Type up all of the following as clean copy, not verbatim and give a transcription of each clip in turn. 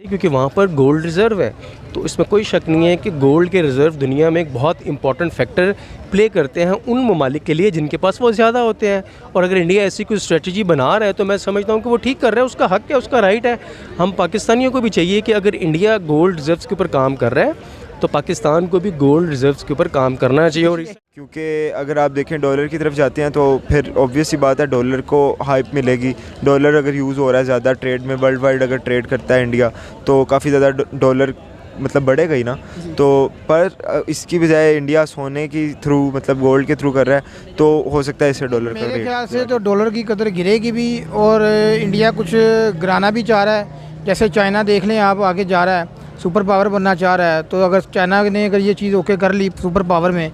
क्योंकि वहाँ पर गोल्ड रिज़र्व है, तो इसमें कोई शक नहीं है कि गोल्ड के रिज़र्व दुनिया में एक बहुत इंपॉर्टेंट फैक्टर प्ले करते हैं उन ममालिक के लिए जिनके पास वो ज़्यादा होते हैं। और अगर इंडिया ऐसी कोई स्ट्रेटजी बना रहा है तो मैं समझता हूँ कि वो ठीक कर रहा है, उसका हक़ है, उसका राइट है। हम पाकिस्तानियों को भी चाहिए कि अगर इंडिया गोल्ड रिज़र्व्स के ऊपर काम कर रहा है तो पाकिस्तान को भी गोल्ड रिज़र्व्स के ऊपर काम करना चाहिए। और क्योंकि अगर आप देखें डॉलर की तरफ जाते हैं तो फिर ऑब्वियस सी बात है डॉलर को हाइप मिलेगी। डॉलर अगर यूज़ हो रहा है ज़्यादा ट्रेड में, वर्ल्ड वाइड अगर ट्रेड करता है इंडिया तो काफ़ी ज़्यादा डॉलर मतलब बढ़ेगा ही ना। तो पर इसकी बजाय इंडिया सोने की थ्रू मतलब गोल्ड के थ्रू कर रहा है तो हो सकता है इससे डॉलर का मेरे ख्याल से तो डॉलर की कदर गिरेगी भी और इंडिया कुछ गिराना भी चाह रहा है। जैसे चाइना देख लें आप, आगे जा रहा है, सुपर पावर बनना चाह रहा है। तो अगर चाइना ने अगर ये चीज़ ओके कर ली सुपर पावर में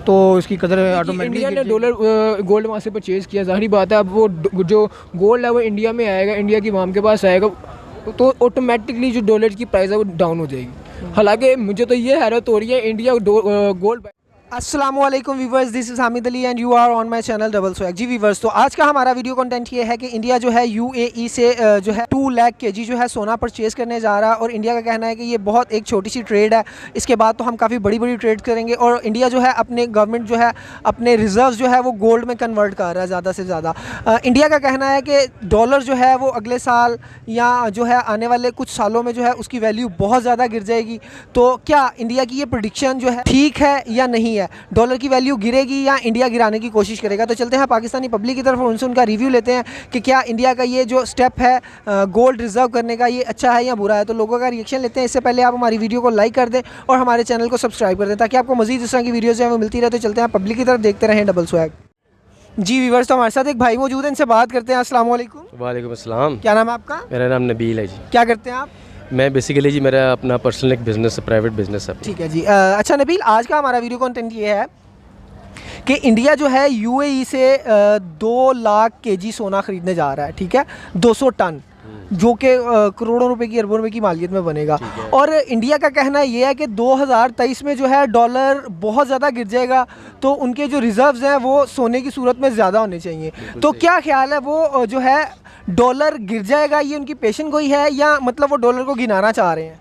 तो इसकी कदर ऑटोमेटिक। इंडिया ने डॉलर गोल्ड वहाँ से परचेज़ किया, ज़ाहिर बात है अब वो जो गोल्ड है वो इंडिया में आएगा, इंडिया की आवाम के पास आएगा तो ऑटोमेटिकली जो डॉलर की प्राइस है वो डाउन हो जाएगी। हालांकि मुझे तो ये हैरत हो रही है इंडिया गोल्ड। अस्सलामुअलैकुम viewers, this is Hamid Ali and you are on my channel double swag. जी व्यूवर्स, तो आज का हमारा वीडियो कंटेंट ये है कि इंडिया जो है यूएई से जो है 2 लाख केजी जो है सोना परचेज़ करने जा रहा है। और इंडिया का कहना है कि ये बहुत एक छोटी सी ट्रेड है, इसके बाद तो हम काफ़ी बड़ी बड़ी ट्रेड करेंगे। और इंडिया जो है अपने गवर्नमेंट जो है अपने रिज़र्व जो है वो गोल्ड में कन्वर्ट कर रहा है ज़्यादा से ज़्यादा। इंडिया का कहना है कि डॉलर जो है वो अगले साल या जो है आने वाले कुछ सालों में जो है उसकी वैल्यू बहुत ज़्यादा गिर जाएगी। तो क्या इंडिया की ये प्रेडिक्शन जो है ठीक है या नहीं है? डॉलर की वैल्यू गिरेगी या इंडिया गिराने की कोशिश करेगा? तो चलते हैं पाकिस्तानी पब्लिक की तरफ और उनसे उनका रिव्यू लेते हैं कि क्या इंडिया का ये जो स्टेप है गोल्ड रिजर्व करने का ये अच्छा है या बुरा है। तो लोगों का रिएक्शन लेते हैं। इससे पहले आप हमारी वीडियो को लाइक कर दें और हमारे चैनल को सब्सक्राइब कर दें ताकि आपको मजीद इस तरह की वीडियोज़ जो है वो मिलती रहे। तो चलते हैं पब्लिक की तरफ, देखते रहें डबल स्वैग। जी व्यूवर्स, तो हमारे साथ एक भाई मौजूद है, इनसे बात करते हैं। अस्सलाम वालेकुम। वालेकुम अस्सलाम। क्या नाम है आपका? मेरा नाम नबील है जी। क्या करते हैं आप? मैं बेसिकली जी मेरा अपना पर्सनल एक बिज़नेस है, प्राइवेट बिज़नेस है। ठीक है जी। अच्छा नबील, आज का हमारा वीडियो कंटेंट ये है कि इंडिया जो है यूएई से 2 लाख केजी सोना ख़रीदने जा रहा है। ठीक है, 200 टन, जो कि करोड़ों रुपए की, अरबों रुपए की मालियत में बनेगा। और इंडिया का कहना ये है कि 2023 में जो है डॉलर बहुत ज़्यादा गिर जाएगा तो उनके जो रिज़र्व्स हैं वो सोने की सूरत में ज़्यादा होने चाहिए। तो क्या ख्याल है, वो जो है डॉलर गिर जाएगा, ये उनकी पेशन गोई है या मतलब वो डॉलर को गिनाना चाह रहे हैं?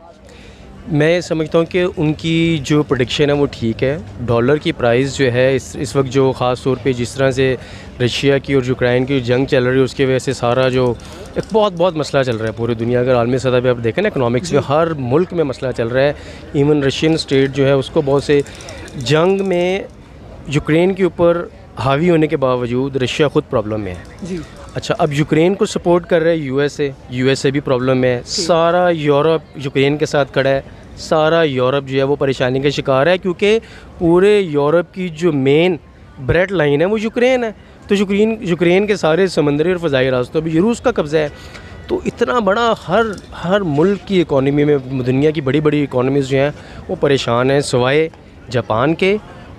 मैं समझता हूँ कि उनकी जो प्रेडिक्शन है वो ठीक है। डॉलर की प्राइस जो है इस वक्त जो ख़ास तौर पे जिस तरह से रशिया की और यूक्रेन की जंग चल रही है उसकी वजह से सारा जो एक बहुत मसला चल रहा है पूरी दुनिया। अगर आलमी सतह पे आप देखें ना, इकोनॉमिक्स में हर मुल्क में मसला चल रहा है। इवन रशियन स्टेट जो है उसको बहुत से जंग में यूक्रेन के ऊपर हावी होने के बावजूद रशिया ख़ुद प्रॉब्लम में है जी। अच्छा, अब यूक्रेन को सपोर्ट कर रहा है यूएसए भी प्रॉब्लम में है। सारा यूरोप यूक्रेन के साथ खड़ा है, सारा यूरोप जो है वो परेशानी का शिकार है क्योंकि पूरे यूरोप की जो मेन ब्रेड लाइन है वो यूक्रेन है। तो यूक्रेन के सारे समंदरी और फ़ज़ाई रास्तों पर रूस का कब्ज़ा है। तो इतना बड़ा हर मुल्क की इकॉनमी में, दुनिया की बड़ी बड़ी इकॉनमीज़ जो हैं वो परेशान हैं सिवाय जापान के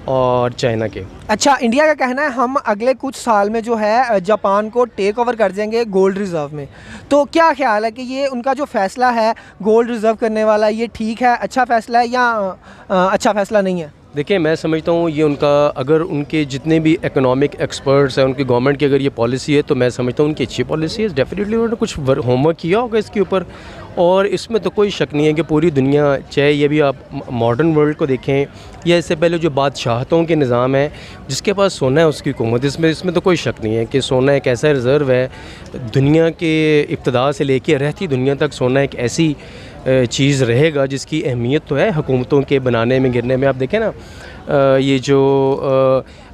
और चाइना के। अच्छा, इंडिया का कहना है हम अगले कुछ साल में जो है जापान को टेक ओवर कर देंगे गोल्ड रिज़र्व में। तो क्या ख्याल है कि ये उनका जो फ़ैसला है गोल्ड रिज़र्व करने वाला, ये ठीक है, अच्छा फ़ैसला है या अच्छा फ़ैसला नहीं है? देखिए, मैं समझता हूँ ये उनका, अगर उनके जितने भी इकोनॉमिक एक्सपर्ट्स हैं, उनकी गवर्नमेंट की अगर ये पॉलिसी है तो मैं समझता हूँ उनकी अच्छी पॉलिसी है। डेफिनेटली उन्होंने कुछ होमवर्क किया होगा इसके ऊपर और इसमें तो कोई शक नहीं है कि पूरी दुनिया, चाहे ये भी आप मॉडर्न वर्ल्ड को देखें या इससे पहले जो बादशाहतों के निज़ाम है, जिसके पास सोना है उसकी हुकूमत, इसमें तो कोई शक नहीं है कि सोना एक ऐसा रिज़र्व है दुनिया के इब्तदा से लेके रहती दुनिया तक। सोना एक ऐसी चीज़ रहेगा जिसकी अहमियत तो है हुकूमतों के बनाने में, गिरने में। आप देखें ना, ये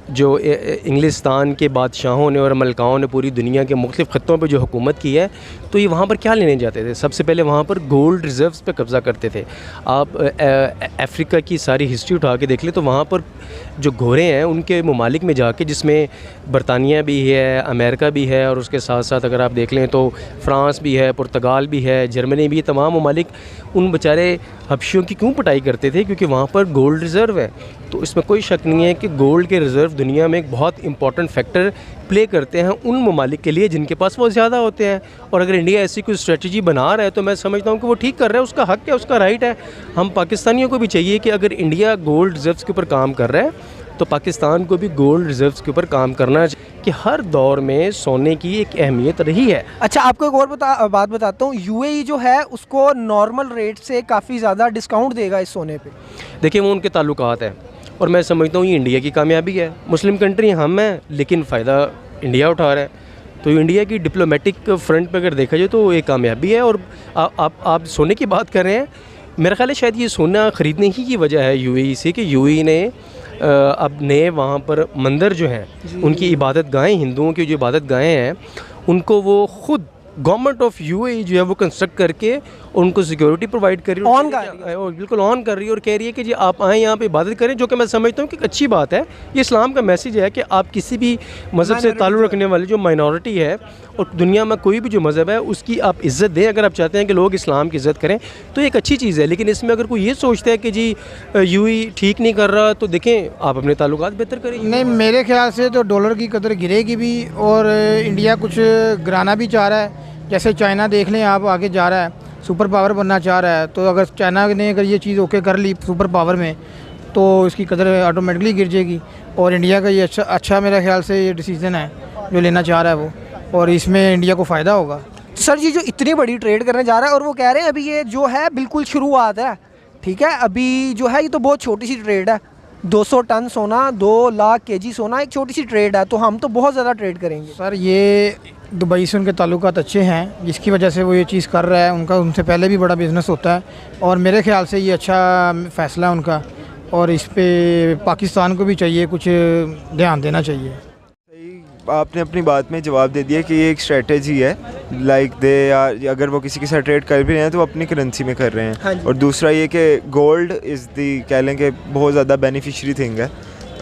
जो इंग्लिस्तान के बादशाहों ने और मलकाओं ने पूरी दुनिया के मुख्तलिफ़ ख़त्तों पे जो हुकूमत की है, तो ये वहाँ पर क्या लेने जाते थे? सबसे पहले वहाँ पर गोल्ड रिज़र्व्स पे कब्ज़ा करते थे। आप अफ्रीका की सारी हिस्ट्री उठा के देख ले तो वहाँ पर जो घोड़े हैं उनके ममालिक में जाके, जिसमें बरतानिया भी है, अमेरिका भी है और उसके साथ साथ अगर आप देख लें तो फ़्रांस भी है, पुर्तगाल भी है, जर्मनी भी, तमाम ममालिक उन बेचारे हबशियों की क्यों पिटाई करते थे? क्योंकि वहाँ पर गोल्ड रिज़र्व है। तो इसमें कोई शक नहीं है कि गोल्ड के रिज़र्व दुनिया में एक बहुत इंपॉर्टेंट फैक्टर प्ले करते हैं उन ममालिक के लिए जिनके पास वो ज़्यादा होते हैं। और अगर इंडिया ऐसी कोई स्ट्रेटजी बना रहा है तो मैं समझता हूँ कि वो ठीक कर रहा है, उसका हक़ है, उसका राइट है। हम पाकिस्तानियों को भी चाहिए कि अगर इंडिया गोल्ड रिज़र्व्स के ऊपर काम कर रहा है तो पाकिस्तान को भी गोल्ड रिज़र्व्स के ऊपर काम करना चाहिए। कि हर दौर में सोने की एक अहमियत रही है। अच्छा, आपको एक और बात बताता हूँ, यूएई जो है उसको नॉर्मल रेट से काफ़ी ज़्यादा डिस्काउंट देगा इस सोने पे। देखिए वो उनके ताल्लुकात हैं और मैं समझता हूँ ये इंडिया की कामयाबी है। मुस्लिम कंट्री हम हैं लेकिन फ़ायदा इंडिया उठा रहा है, तो इंडिया की डिप्लोमेटिक फ्रंट पर अगर देखा जाए तो ये कामयाबी है। और आप सोने की बात कर रहे हैं, मेरा ख्याल है शायद ये सोना ख़रीदने ही की वजह है यूएई से, कि यूएई ने अब नए वहाँ पर मंदिर जो हैं उनकी इबादत गाहें, हिंदुओं की जो इबादत गाहें हैं उनको वो ख़ुद गवर्नमेंट ऑफ यूएई जो है वो कंस्ट्रक्ट करके उनको सिक्योरिटी प्रोवाइड कर रही है, ऑन कर रही है, और बिल्कुल ऑन कर रही है और कह रही है कि जी आप आएँ यहाँ पे इबादत करें, जो कि मैं समझता हूँ कि अच्छी बात है। ये इस्लाम का मैसेज है कि आप किसी भी मज़हब से ताल्लुक़ रखने वाली जो माइनॉरिटी है और दुनिया में कोई भी जो मज़हब है उसकी आप इज़्ज़त दें। अगर आप चाहते हैं कि लोग इस्लाम की इज़्ज़त करें तो एक अच्छी चीज़ है। लेकिन इसमें अगर कोई ये सोचता है कि जी यूएई ठीक नहीं कर रहा, तो देखें आप अपने ताल्लुकात बेहतर करें। नहीं, मेरे ख्याल से तो डॉलर की कदर गिरेगी भी और इंडिया कुछ गिराना भी चाह रहा है। जैसे चाइना देख लें आप, आगे जा रहा है, सुपर पावर बनना चाह रहा है, तो अगर चाइना ने अगर ये चीज़ ओके कर ली सुपर पावर में तो इसकी कदर ऑटोमेटिकली गिर जाएगी। और इंडिया का ये अच्छा मेरा ख्याल से ये डिसीज़न है जो लेना चाह रहा है वो, और इसमें इंडिया को फ़ायदा होगा। तो सर जी जो इतनी बड़ी ट्रेड करने जा रहा है और वो कह रहे हैं अभी ये जो है बिल्कुल शुरुआत है, ठीक है, अभी जो है ये तो बहुत छोटी सी ट्रेड है, 200 टन सोना, 2 लाख केजी सोना, एक छोटी सी ट्रेड है, तो हम तो बहुत ज़्यादा ट्रेड करेंगे। सर ये दुबई से उनके ताल्लुकात अच्छे हैं जिसकी वजह से वो ये चीज़ कर रहा है, उनका उनसे पहले भी बड़ा बिज़नेस होता है और मेरे ख्याल से ये अच्छा फ़ैसला है उनका, और इस पे पाकिस्तान को भी चाहिए कुछ ध्यान देना चाहिए। आपने अपनी बात में जवाब दे दिया कि ये एक स्ट्रेटजी है, लाइक दे यार अगर वो किसी के साथ ट्रेड कर भी रहे हैं तो वो अपनी करेंसी में कर रहे हैं। हाँ, और दूसरा ये कि गोल्ड इज़ दी कह लें कि बहुत ज़्यादा बेनिफिशरी थिंग है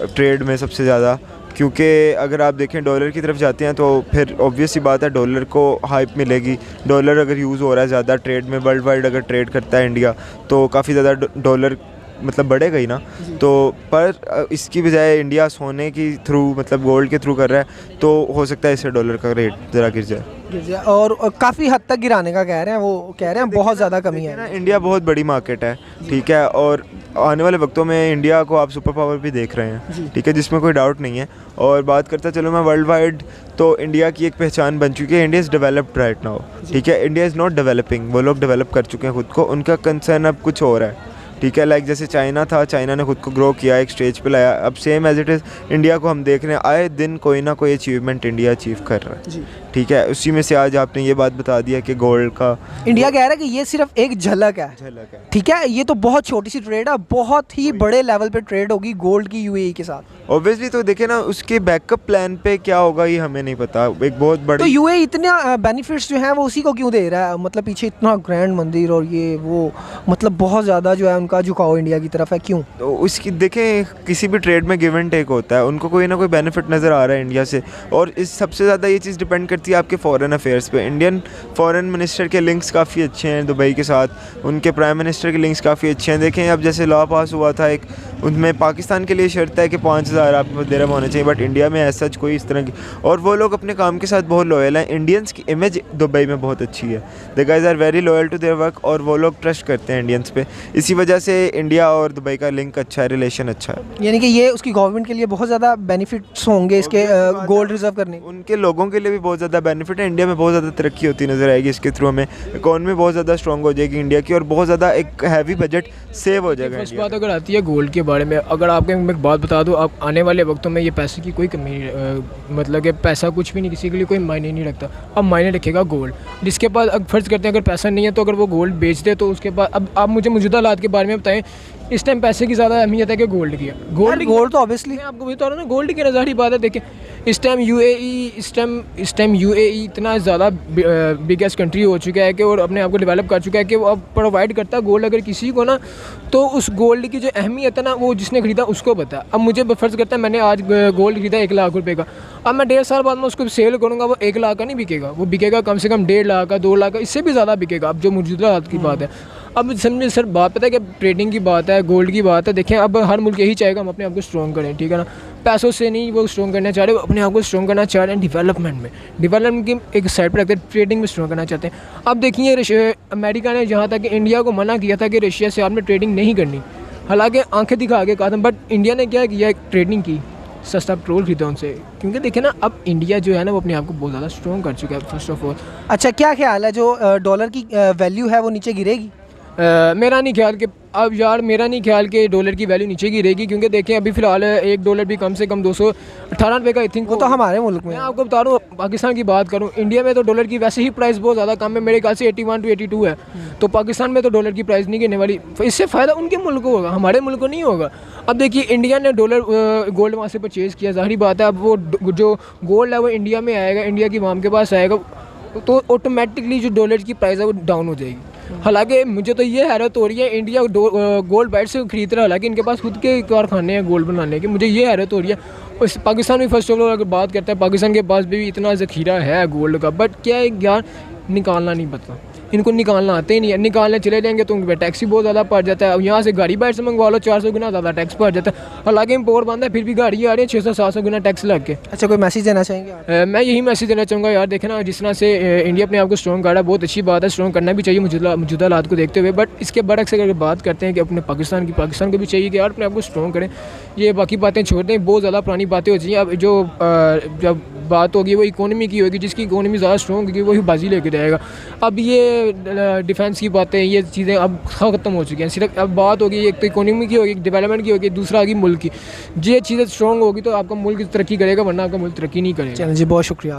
ट्रेड में सबसे ज़्यादा, क्योंकि अगर आप देखें डॉलर की तरफ जाते हैं तो फिर ऑब्वियस ही बात है डॉलर को हाइप मिलेगी। डॉलर अगर यूज़ हो रहा है ज़्यादा ट्रेड में, वर्ल्ड वाइड अगर ट्रेड करता है इंडिया तो काफ़ी ज़्यादा डॉलर मतलब बढ़ेगा ही ना। तो पर इसकी बजाय इंडिया सोने की थ्रू मतलब गोल्ड के थ्रू कर रहा है तो हो सकता है इससे डॉलर का रेट ज़रा गिर जाए। और काफ़ी हद तक गिराने का कह रहे हैं, वो कह रहे हैं बहुत ज़्यादा कमी है ना। इंडिया बहुत बड़ी मार्केट है, ठीक है, और आने वाले वक्तों में इंडिया को आप सुपर पावर भी देख रहे हैं, ठीक है, जिसमें कोई डाउट नहीं है। और बात करता चलो मैं वर्ल्ड वाइड, तो इंडिया की एक पहचान बन चुकी है, India is developed right now, ठीक है, इंडिया इज़ नॉट डेवलपिंग। वो लोग डेवलप कर चुके हैं खुद को, उनका कंसर्न अब कुछ और है, ठीक है। लाइक जैसे चाइना था, चाइना ने खुद को ग्रो किया, एक स्टेज पे लाया, अब same as it is India को हम देख रहे हैं, आए दिन कोई ना कोई अचीवमेंट इंडिया अचीव कर रहा है, ठीक है। उसी में से आज आपने ये बात बता दिया कि गोल्ड का इंडिया कह रहा है कि ये सिर्फ एक झलक है, ठीक है, ये तो बहुत छोटी सी ट्रेड है, बहुत ही बड़े लेवल पे ट्रेड होगी गोल्ड की यूएई के साथ। ऑब्वियसली तो देखे ना उसके बैकअप प्लान पे क्या होगा ये हमें नहीं पता, एक बहुत बड़ी। तो यूएई इतने बेनिफिट्स जो हैं वो उसी को क्यों दे रहा है, मतलब पीछे इतना ग्रैंड मंदिर और ये वो, मतलब बहुत ज़्यादा जो है उनका झुकाव इंडिया की तरफ है, क्यों? तो उसकी देखें किसी भी ट्रेड में गिव एंड टेक होता है, उनको कोई ना कोई बेनिफिट नज़र आ रहा है इंडिया से, और इस सबसे ज़्यादा ये चीज़ डिपेंड करती है आपके फॉरेन अफेयर्स पे। इंडियन फॉरेन मिनिस्टर के लिंक्स काफ़ी अच्छे हैं दुबई के साथ, उनके प्राइम मिनिस्टर के लिंक्स काफ़ी अच्छे हैं। देखें अब जैसे लॉ पास हुआ था एक, उनमें पाकिस्तान के लिए शर्त है कि 5,000 आपको दिरहम होने चाहिए, बट इंडिया में ऐसा कोई इस तरह की, और वो लोग अपने काम के साथ बहुत लॉयल हैं। इंडियंस की इमेज दुबई में बहुत अच्छी है, the guys are very loyal to their work, और वो लोग ट्रस्ट करते हैं इंडियंस पे, इसी वजह से इंडिया और दुबई का लिंक अच्छा है, रिलेशन अच्छा है। यानी कि ये उसकी गवर्नमेंट के लिए बहुत ज़्यादा बेनिफिट्स होंगे इसके गोल्ड रिजर्व करने, उनके लोगों के लिए भी बहुत ज़्यादा बेनिफिट है। इंडिया में बहुत ज़्यादा तरक्की होती नज़र आएगी इसके थ्रू, हमें इकॉनमी बहुत ज़्यादा स्ट्रॉन्ग हो जाएगी इंडिया की, और बहुत ज़्यादा एक हैवी बजट सेव हो जाएगा। फर्स्ट बात अगर आती है गोल्ड के बारे में, अगर आपको मैं एक बात बता दूँ, आप आने वाले वक्तों में ये पैसे की कोई कमी नहीं, मतलब कि पैसा कुछ भी नहीं, किसी के लिए कोई मायने नहीं रखता। अब मायने रखेगा गोल्ड, जिसके पास अब फ़र्ज़ करते हैं अगर पैसा नहीं है तो अगर वो गोल्ड बेच दे तो उसके पास, अब आप मुझे मौजूदा हालात के बारे में बताएं, इस टाइम पैसे की ज़्यादा अहमियत है कि गोल्ड की है। गोल्ड तो ऑब्वियसली मैं आपको बता रहा हूँ ना, गोल्ड की नज़ारी बात है। देखें इस टाइम यूएई इतना ज़्यादा बिगेस्ट कंट्री हो चुका है कि और अपने आप को डेवलप कर चुका है कि वो अब प्रोवाइड करता है गोल्ड अगर किसी को ना, तो उस गोल्ड की जो अहमियत है ना वो जिसने ख़रीदा उसको पता है। अब मुझे फ़र्ज़ करता है मैंने आज गोल्ड ख़रीदा 1 लाख रुपए का, अब मैं 1.5 साल बाद में उसको सेल करूँगा, वो 1 लाख का नहीं बिकेगा, वो बिकेगा कम से कम 1.5 लाख का, 2 लाख का, इससे भी ज़्यादा बिकेगा। अब जो मौजूदा हालत की बात है, अब समझे सर बात पता है कि ट्रेडिंग की बात है, गोल्ड की बात है। देखें अब हर मुल्क यही चाहेगा हम अपने आप को स्ट्रॉन्ग करें, ठीक है ना, पैसों से नहीं वो स्ट्रॉन्ग करना चाह रहे, वो अपने आप को स्ट्रॉन्ग करना चाह रहे हैं डेवलपमेंट में, डेवलपमेंट की एक साइड पर रखते हैं, ट्रेडिंग में स्ट्रॉन्ग करना चाहते हैं। अब देखिए अमेरिका ने जहाँ तक इंडिया को मना किया था कि रशिया से आपने ट्रेडिंग नहीं करनी, हालांकि आंखें दिखा के कहा था, बट इंडिया ने क्या किया, ट्रेडिंग की, सस्ता पेट्रोल खरीदा उनसे, क्योंकि देखिए ना अब इंडिया जो है ना वो अपने आप को बहुत ज़्यादा स्ट्रॉन्ग कर चुका है फर्स्ट ऑफ ऑल। अच्छा, क्या ख्याल है जो डॉलर की वैल्यू है वो नीचे गिरेगी? मेरा नहीं ख्याल कि अब यार मेरा नहीं ख्याल कि डॉलर की वैल्यू नीचे गिरेगी, क्योंकि देखें अभी फ़िलहाल $1 भी कम से कम 218 रुपये का आई थिंक वो तो हमारे मुल्क में मैं आपको बता रहा हूँ। पाकिस्तान की बात करूँ, इंडिया में तो डॉलर की वैसे ही प्राइस बहुत ज़्यादा कम है, मेरे ख्याल से 81 to 82 है। तो पाकिस्तान में तो डॉलर की प्राइस नहीं गिरने वाली, इससे फ़ायदा उनके मुल्क को होगा, हमारे मुल्क को नहीं होगा। अब देखिए इंडिया ने डॉलर गोल्ड वहाँ से परचेज़ किया, ज़ाहिर बात है अब वो जो गोल्ड है वो इंडिया में आएगा, इंडिया की आवाम के पास आएगा, तो ऑटोमेटिकली जो डॉलर की प्राइस है वो डाउन हो जाएगी। हालांकि मुझे तो ये हैरत हो रही है, इंडिया गोल्ड बाहर से खरीद रहा है, हालांकि इनके पास खुद के कारखाने हैं गोल्ड बनाने के। मुझे ये हैरत हो रही है। और पाकिस्तान में फर्स्ट ऑफ ऑल अगर बात करते हैं, पाकिस्तान के पास भी इतना ज़खीरा है गोल्ड का, बट क्या है यार, निकालना नहीं पता इनको, निकालना आते ही नहीं है। निकालने चले जाएंगे तो उन पर टैक्स ही बहुत ज़्यादा पड़ जाता है। यहाँ से गाड़ी बाहर से मंगवा लो 400 गुना ज़्यादा टैक्स पड़ जाता है, हालांकि इम्पोर्ट बंद है फिर भी गाड़ी आ रही है 600-700 गुना टैक्स लग के। अच्छा, कोई मैसेज देना चाहेंगे आप? मैं यही मैसेज देना चाहूँगा यार, देखें ना जिस तरह से इंडिया अपने आप को स्ट्रॉन्ग कर रहा है, बहुत अच्छी बात है, स्ट्रॉन्ग करना भी चाहिए मौजूदा हालात को देखते हुए। बट इसके बरक्स अगर बात करते हैं कि अपने पाकिस्तान को भी चाहिए कि यार अपने आप को स्ट्रॉन्ग करें। ये बाकी बातें छोड़ दें, बहुत ज़्यादा पुरानी बातें हो जाएंगी। अब जो जब बात होगी वो इकोनॉमी की होगी, जिसकी इकोनॉमी ज़्यादा स्ट्रॉन्ग होगी वही बाजी लेके जाएगा। अब ये डिफेंस की बातें, ये चीज़ें अब ख़त्म हो चुकी हैं। सिर्फ अब बात होगी एक तो इकोनॉमी की होगी, डेवलपमेंट की होगी, दूसरा होगी मुल्क की। ये चीज़ें स्ट्रॉन्ग होगी तो आपका मुल्क तरक्की करेगा, वरना आपका मुल्क तरक्की नहीं करेगा। चलें जी, बहुत शुक्रिया।